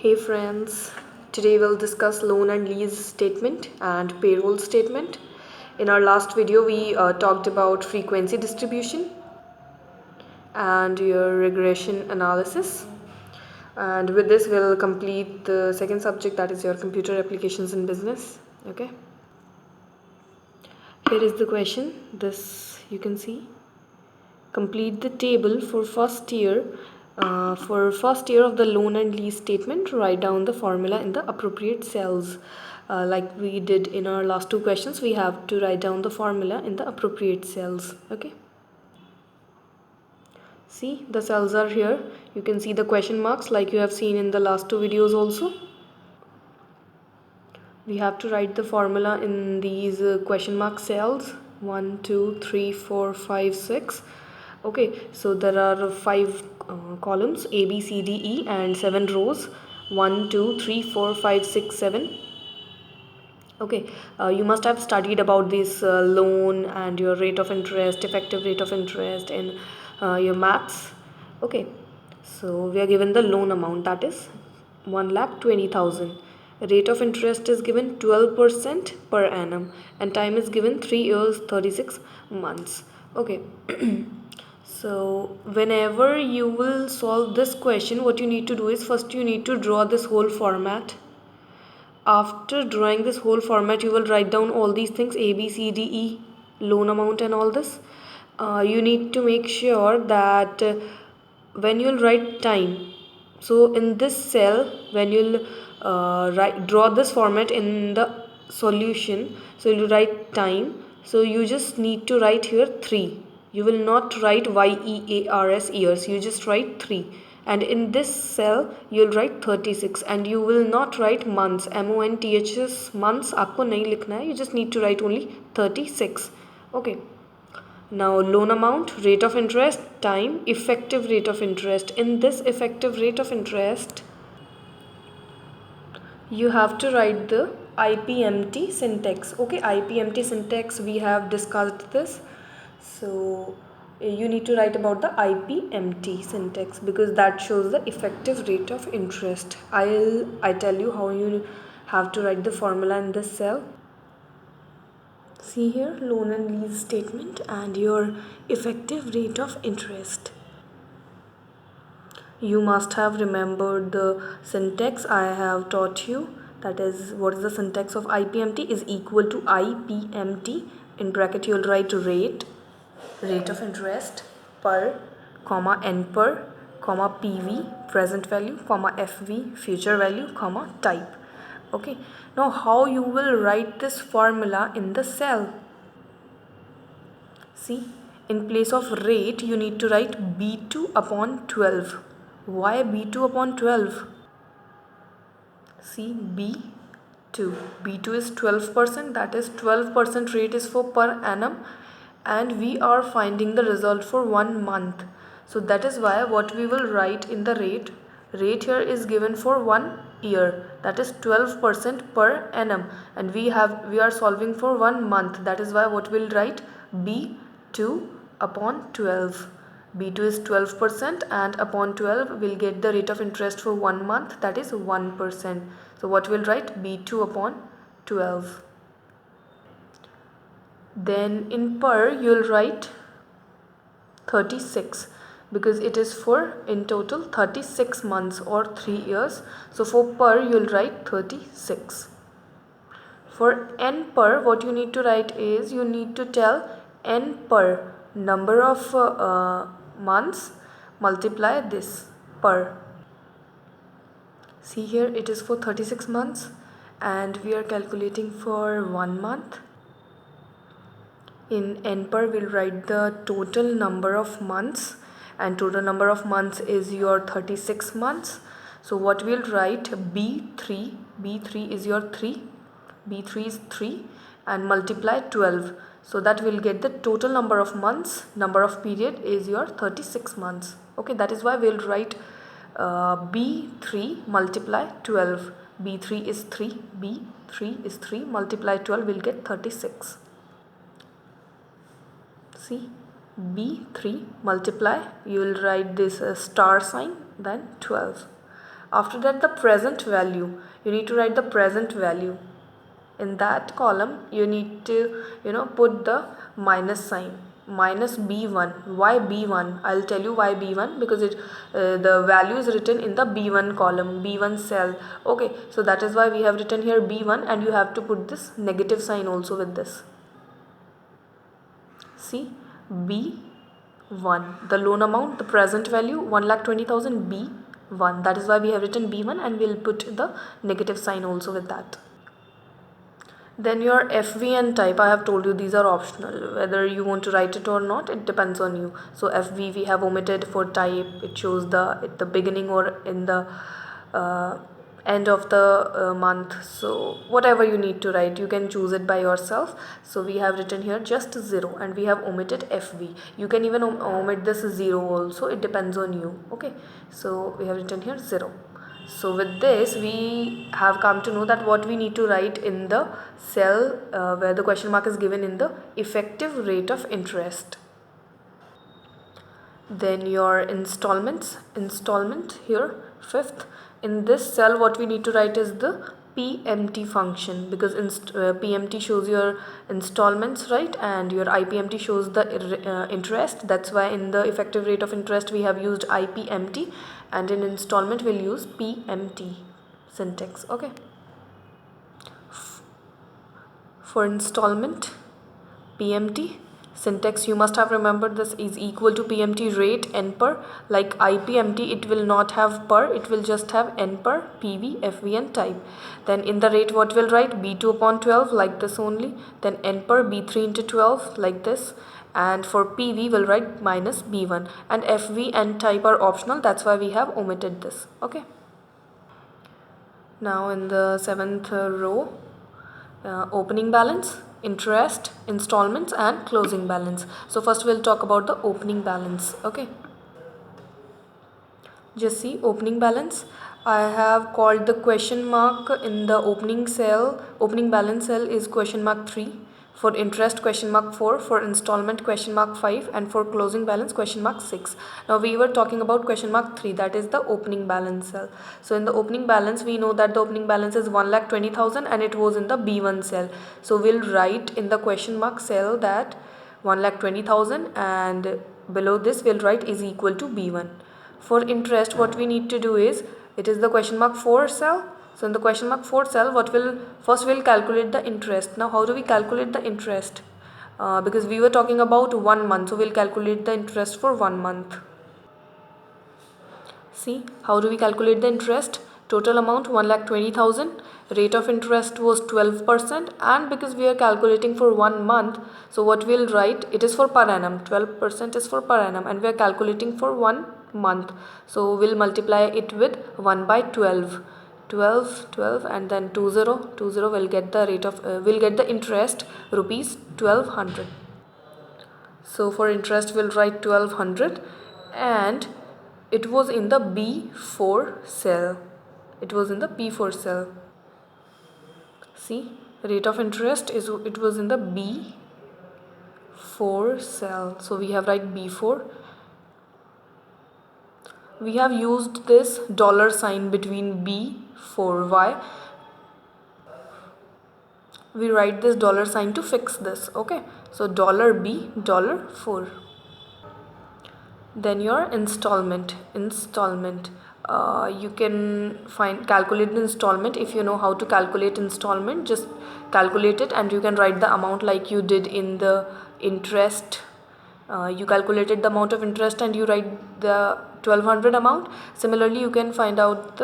Hey friends, today we'll discuss loan and lease statement and payroll statement. In our last video we talked about frequency distribution and your regression analysis, and with this we'll complete the second subject, that is your computer applications in business. Okay, here is the question. This you can see: complete the table for first year of the loan and lease statement. Write down the formula in the appropriate cells. Like we did in our last two questions, we have to write down the formula in the appropriate cells. Okay, see, the cells are here. You can see the question marks like you have seen in the last two videos also. We have to write the formula in these question mark cells: 1 2 3 4 5 6. Okay, so there are 5 columns: A B C D E and 7 rows: 1 2 3 4 5 6 7. Okay, you must have studied about this loan and your rate of interest, effective rate of interest in your maths. Okay, so we are given the loan amount, that is 1,20,000. Rate of interest is given 12% per annum and time is given 3 years 36 months. Okay. So whenever you will solve this question, what you need to do is first you need to draw this whole format. After drawing this whole format, you will write down all these things: A B C D E, loan amount and all this. You need to make sure that when you'll write time, so in this cell, when you'll draw this format in the solution, so you'll write time, so you just need to write here 3. You will not write YEARS, years, you just write 3. And in this cell you'll write 36, and you will not write months, months, months आपको नहीं लिखना है, you just need to write only 36. Okay, now loan amount, rate of interest, time, effective rate of interest. In this effective rate of interest, you have to write the IPMT syntax. Okay, IPMT syntax, we have discussed this. So you need to write about the IPMT syntax because that shows the effective rate of interest. I tell you how you have to write the formula in this cell. See here, loan and lease statement and your effective rate of interest. You must have remembered the syntax I have taught you. That is, what is the syntax of IPMT is equal to IPMT. In bracket you will write rate of interest, per, comma n per, comma PV, present value, comma FV, future value, comma type. Okay, now how you will write this formula in the cell? See, in place of rate you need to write B2 upon 12. Why B2 upon 12? See, B2 is 12%, that is 12% rate is for per annum, and we are finding the result for 1 month. So that is why what we will write in the rate here is given for 1 year, that is 12% per annum, and we are solving for 1 month. That is why what we'll write B2 upon 12. B2 is 12% and upon 12 we'll get the rate of interest for 1 month, that is 1%. So what we'll write? B2 upon 12. Then in per you'll write 36 because it is for in total 36 months or 3 years. So for per you'll write 36. For n per, what you need to write is you need to tell n per, number of months, multiply this per. See here, it is for 36 months and we are calculating for 1 month. In n per we'll write the total number of months, and total number of months is your 36 months. So what we'll write, B3 is your 3, B3 is 3, and multiply 12. So that we'll get the total number of months, number of period is your 36 months. Okay, that is why we'll write B3 multiply 12. B3 is 3, multiply 12, we'll get 36. See, B3 multiply, you will write this star sign, then 12. After that, the present value, you need to write the present value. In that column you need to put the minus sign, minus b1. Why b1? I'll tell you why b1, because the value is written in the b1 column, b1 cell. Okay, so that is why we have written here b1, and you have to put this negative sign also with this. See, b1, the loan amount, the present value 1,20,000, b1. That is why we have written b1, and we'll put the negative sign also with that. Then your FV and type, I have told you these are optional. Whether you want to write it or not, it depends on you. So FV we have omitted. For type, it shows at the beginning or in the end of the month. So whatever you need to write, you can choose it by yourself. So we have written here just 0, and we have omitted FV. You can even omit this 0 also. It depends on you. Okay, so we have written here 0. So with this we have come to know that what we need to write in the cell where the question mark is given in the effective rate of interest. Then your installment here, 5th. In this cell what we need to write is the PMT function, because PMT shows your installments, right, and your IPMT shows the interest. That's why in the effective rate of interest we have used IPMT, and in installment we'll use PMT syntax. Okay, for installment PMT syntax, you must have remembered this is equal to PMT rate n per. Like IPMT, it will not have per, it will just have n per, PV, FV and type. Then in the rate what will write B2 upon 12 like this only. Then n per B3 into 12 like this. And for PV will write minus B1. And FV and type are optional, that's why we have omitted this. Okay. Now in the 7th row, opening balance, interest, installments and closing balance. So first we'll talk about the opening balance. Okay, just see opening balance. I have called the question mark in the opening balance cell is question mark 3, for interest question mark 4, for installment question mark 5, and for closing balance question mark 6. Now we were talking about question mark 3, that is the opening balance cell. So in the opening balance we know that the opening balance is 1,20,000 and it was in the B1 cell. So we'll write in the question mark cell that 1,20,000, and below this we'll write is equal to B1. For interest, what we need to do is, it is the question mark 4 cell. So in the question mark 4 cell, first we'll calculate the interest. Now how do we calculate the interest? Because we were talking about 1 month, so we'll calculate the interest for 1 month. See, how do we calculate the interest? Total amount 1,20,000, rate of interest was 12%, and because we are calculating for 1 month, so what we'll write, it is for per annum, 12% is for per annum, and we are calculating for 1 month. So we'll multiply it with 1 by 12, 12, and then 20, will get the rate of will get the interest rupees 1,200. So for interest we'll write 1,200, and it was in the B4 cell. It was in the B4 cell. See, rate of interest it was in the B4 cell. So we have write B4. We have used this dollar sign between B4. Why? We write this dollar sign to fix this. Okay, so $B, $4. Then your installment. You can calculate the installment. If you know how to calculate installment, just calculate it, and you can write the amount like you did in the interest. You calculated the amount of interest and you write the 1,200 amount. Similarly, you can find out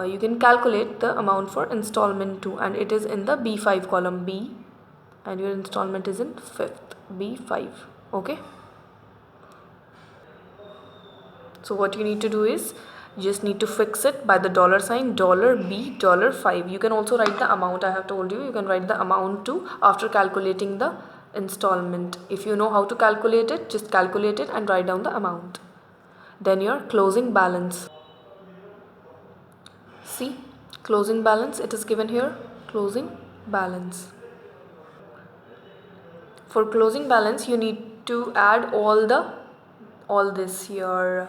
you can calculate the amount for installment too, and it is in the B5 column, B, and your installment is in 5th, B5. Okay, so what you need to do is, you just need to fix it by the dollar sign, $B, $5. You can also write the amount. I have told you, you can write the amount too after calculating the installment. If you know how to calculate it, just calculate it and write down the amount. Then your closing balance. See, closing balance, it is given here, closing balance. For closing balance, you need to add all this here,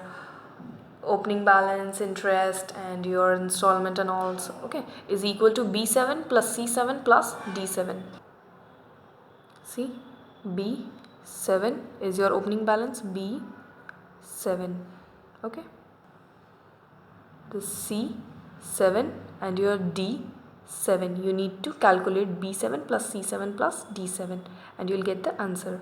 opening balance, interest, and your installment and all, okay, is equal to B7 plus C7 plus D7. See, B7 is your opening balance, B7, okay. The C7 and your D7, you need to calculate B7 plus C7 plus D7 and you'll get the answer.